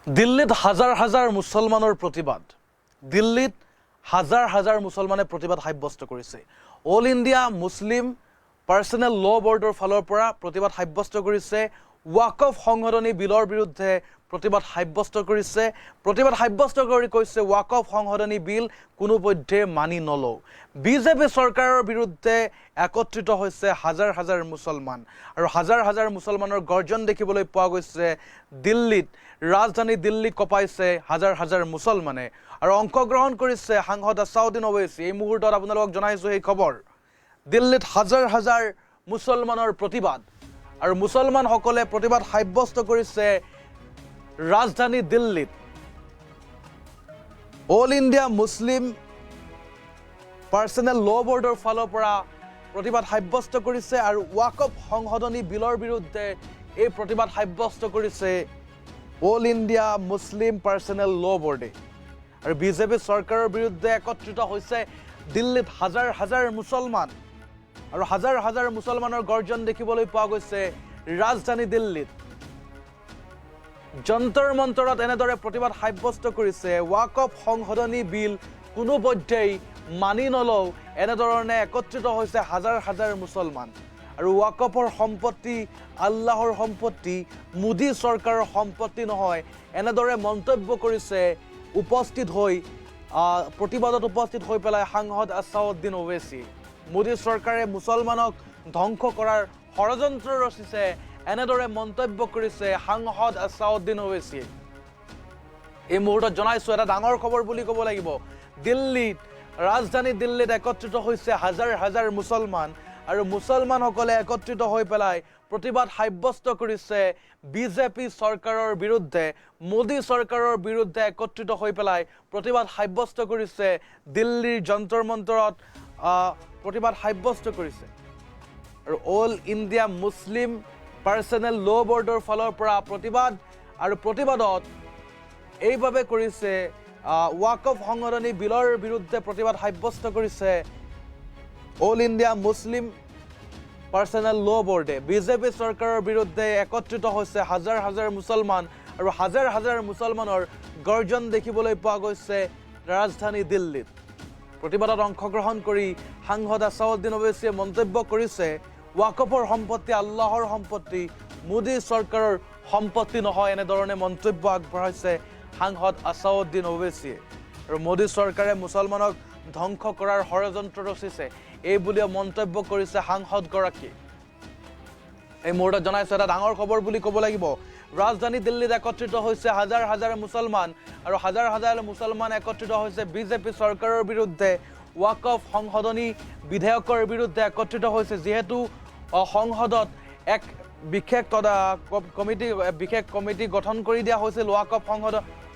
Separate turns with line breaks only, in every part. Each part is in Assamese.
দিল্লীত হাজাৰ হাজাৰ মুছলমানৰ প্ৰতিবাদ দিল্লীত হাজাৰ হাজাৰ মুছলমানে প্ৰতিবাদ সাব্যস্ত কৰিছে অল ইণ্ডিয়া মুছলিম পাৰ্চনেল ল বৰ্ডৰ ফালৰ পৰা প্ৰতিবাদ সাব্যস্ত কৰিছে ৱাকফ সংশোধনী বিলৰ বিৰুদ্ধে প্ৰতিবাদ সাব্যস্ত কৰিছে প্ৰতিবাদ সাব্যস্ত কৰি কৈছে ৱাকফ সংশোধনী বিল কোনোপধ্যে মানি নলও বিজেপি চৰকাৰৰ বিৰুদ্ধে একত্ৰিত হৈছে হাজাৰ হাজাৰ মুছলমান আৰু হাজাৰ হাজাৰ মুছলমানৰ গৰ্জন দেখিবলৈ পোৱা গৈছে দিল্লীত ৰাজধানী দিল্লী কপাইছে হাজাৰ হাজাৰ মুছলমানে আৰু অংশগ্ৰহণ কৰিছে সাংসদ আছাউদ্দিন ওৱেইচি এই মুহূৰ্তত আপোনালোকক জনাইছো এই খবৰ দিল্লীত হাজাৰ হাজাৰ মুছলমানৰ প্ৰতিবাদ আৰু মুছলমানসকলে প্ৰতিবাদ সাব্যস্ত কৰিছে ৰাজধানী দিল্লীত অল ইণ্ডিয়া মুছলিম পাৰ্চনেল ল বৰ্ডৰ ফালৰ পৰা প্ৰতিবাদ সাব্যস্ত কৰিছে আৰু ৱাকফ সংশোধনী বিলৰ বিৰুদ্ধে এই প্ৰতিবাদ সাব্যস্ত কৰিছে অল ইণ্ডিয়া মুছলিম পাৰ্চনেল ল বৰ্ডে আৰু বিজেপি চৰকাৰৰ বিৰুদ্ধে একত্ৰিত হৈছে দিল্লীত হাজাৰ হাজাৰ মুছলমান আৰু হাজাৰ হাজাৰ মুছলমানৰ গৰ্জন দেখিবলৈ পোৱা গৈছে ৰাজধানী দিল্লীত যন্তৰ মন্তৰত এনেদৰে প্ৰতিবাদ সাব্যস্ত কৰিছে ৱাকফ সংশোধনী বিল কোনোপধ্যেই মানি নলও এনেধৰণে একত্ৰিত হৈছে হাজাৰ হাজাৰ মুছলমান আৰু ৱাকফৰ সম্পত্তি আল্লাহৰ সম্পত্তি মোদী চৰকাৰৰ সম্পত্তি নহয় এনেদৰে মন্তব্য কৰিছে উপস্থিত হৈ প্ৰতিবাদত উপস্থিত হৈ পেলাই সাংসদ আছাউদ্দিন ওৱেইচি মোদী চৰকাৰে মুছলমানক ধ্বংস কৰাৰ ষড়যন্ত্ৰ ৰচিছে এনেদৰে মন্তব্য কৰিছে সাংসদ আছাউদ্দিন ওৱেইচি এই মুহূৰ্তত জনাইছো এটা ডাঙৰ খবৰ বুলি ক'ব লাগিব দিল্লীত ৰাজধানী দিল্লীত একত্ৰিত হৈছে হাজাৰ হাজাৰ মুছলমান আৰু মুছলমানসকলে একত্ৰিত হৈ পেলাই প্ৰতিবাদ সাব্যস্ত কৰিছে বিজেপি চৰকাৰৰ বিৰুদ্ধে মোদী চৰকাৰৰ বিৰুদ্ধে একত্ৰিত হৈ পেলাই প্ৰতিবাদ সাব্যস্ত কৰিছে দিল্লীৰ যন্তৰ মন্তৰত প্ৰতিবাদ সাব্যস্ত কৰিছে আৰু অল ইণ্ডিয়া মুছলিম পাৰ্চনেল ল বৰ্ডৰ ফালৰ পৰা প্ৰতিবাদ আৰু প্ৰতিবাদত এইভাবে কৰিছে ৱাকফ সংশোধনী বিলৰ বিৰুদ্ধে প্ৰতিবাদ সাব্যস্ত কৰিছে অল ইণ্ডিয়া মুছলিম পাৰ্চনেল ল বৰ্ডে বিজেপি চৰকাৰৰ বিৰুদ্ধে একত্ৰিত হৈছে হাজাৰ হাজাৰ মুছলমান আৰু হাজাৰ হাজাৰ মুছলমানৰ গৰ্জন দেখিবলৈ পোৱা গৈছে ৰাজধানী দিল্লীত প্ৰতিবাদত অংশগ্ৰহণ কৰি সাংসদ আছাউদ্দিন ওৱেইচিয়ে মন্তব্য কৰিছে ৱাকফৰ সম্পত্তি আল্লাহৰ সম্পত্তি মোদী চৰকাৰৰ সম্পত্তি নহয় এনেধৰণে মন্তব্য আগবঢ়াইছে সাংসদ আছাউদ্দিন ওৱেইচিয়ে আৰু মোদী চৰকাৰে মুছলমানক ধ্বংস কৰাৰ ষড়যন্ত্ৰ ৰচিছে এই বুলিও মন্তব্য কৰিছে সাংসদগৰাকী এই মুহূৰ্তত জনাইছো এটা ডাঙৰ খবৰ বুলি ক'ব লাগিব ৰাজধানী দিল্লীত একত্ৰিত হৈছে হাজাৰ হাজাৰ মুছলমান আৰু হাজাৰ হাজাৰ মুছলমান একত্ৰিত হৈছে বিজেপি চৰকাৰৰ বিৰুদ্ধে ৱাকফ সংশোধনী বিধেয়কৰ বিৰুদ্ধে একত্ৰিত হৈছে যিহেতু সংসদত এক বিশেষ কমিটি গঠন কৰি দিয়া হৈছিল ৱাকফ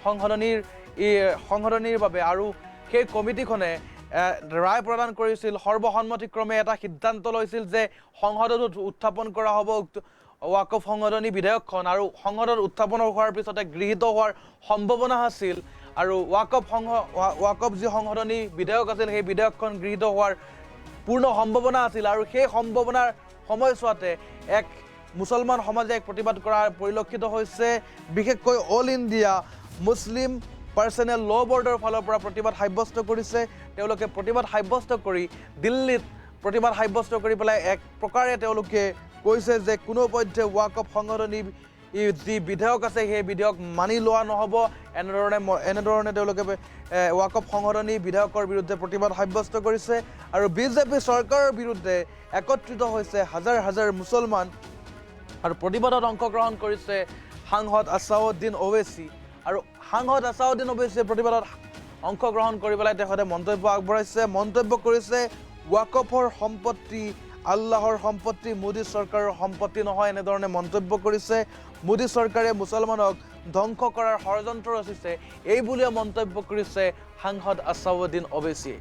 সংশোধনীৰ বাবে আৰু সেই কমিটিখনে ৰায় প্ৰদান কৰিছিল সৰ্বসন্মতিক্ৰমে এটা সিদ্ধান্ত লৈছিল যে সংসদত উত্থাপন কৰা হ'ব ৱাকফ সংশোধনী বিধেয়কখন আৰু সংসদত উত্থাপন হোৱাৰ পিছতে গৃহীত হোৱাৰ সম্ভাৱনা আছিল আৰু ৱাকফ যি সংশোধনী বিধেয়ক আছিল সেই বিধেয়কখন গৃহীত হোৱাৰ পূৰ্ণ সম্ভাৱনা আছিল আৰু সেই সম্ভাৱনাৰ সময়ছোৱাতে এক মুছলমান সমাজে এক প্ৰতিবাদ কৰা পৰিলক্ষিত হৈছে বিশেষকৈ অল ইণ্ডিয়া মুছলিম পাৰ্চনেল ল বৰ্ডৰ ফালৰ পৰা প্ৰতিবাদ সাব্যস্ত কৰিছে তেওঁলোকে প্ৰতিবাদ সাব্যস্ত কৰি দিল্লীত প্ৰতিবাদ সাব্যস্ত কৰি পেলাই এক প্ৰকাৰে তেওঁলোকে কৈছে যে কোনোপধ্যে ৱাকফ সংশোধনী যি বিধেয়ক আছে সেই বিধেয়ক মানি লোৱা নহ'ব এনেধৰণে তেওঁলোকে ৱাকফ সংশোধনী বিধেয়কৰ বিৰুদ্ধে প্ৰতিবাদ সাব্যস্ত কৰিছে আৰু বিজেপি চৰকাৰৰ বিৰুদ্ধে একত্ৰিত হৈছে হাজাৰ হাজাৰ মুছলমান আৰু প্ৰতিবাদত অংশগ্ৰহণ কৰিছে সাংসদ আছাউদ্দিন ওৱেইচি আৰু সাংসদ আছাউদ্দিন ওৱেইচিয়ে প্ৰতিবাদত অংশগ্ৰহণ কৰি পেলাই তেখেতে মন্তব্য আগবঢ়াইছে মন্তব্য কৰিছে ৱাকফৰ সম্পত্তি আল্লাহৰ সম্পত্তি মোদী চৰকাৰৰ সম্পত্তি নহয় এনেধৰণে মন্তব্য কৰিছে মোদী চৰকাৰে মুছলমানক ধ্বংস কৰাৰ ষড়যন্ত্ৰ ৰচিছে এই বুলিও মন্তব্য কৰিছে সাংসদ আছাউদ্দিন ওৱেইচিয়ে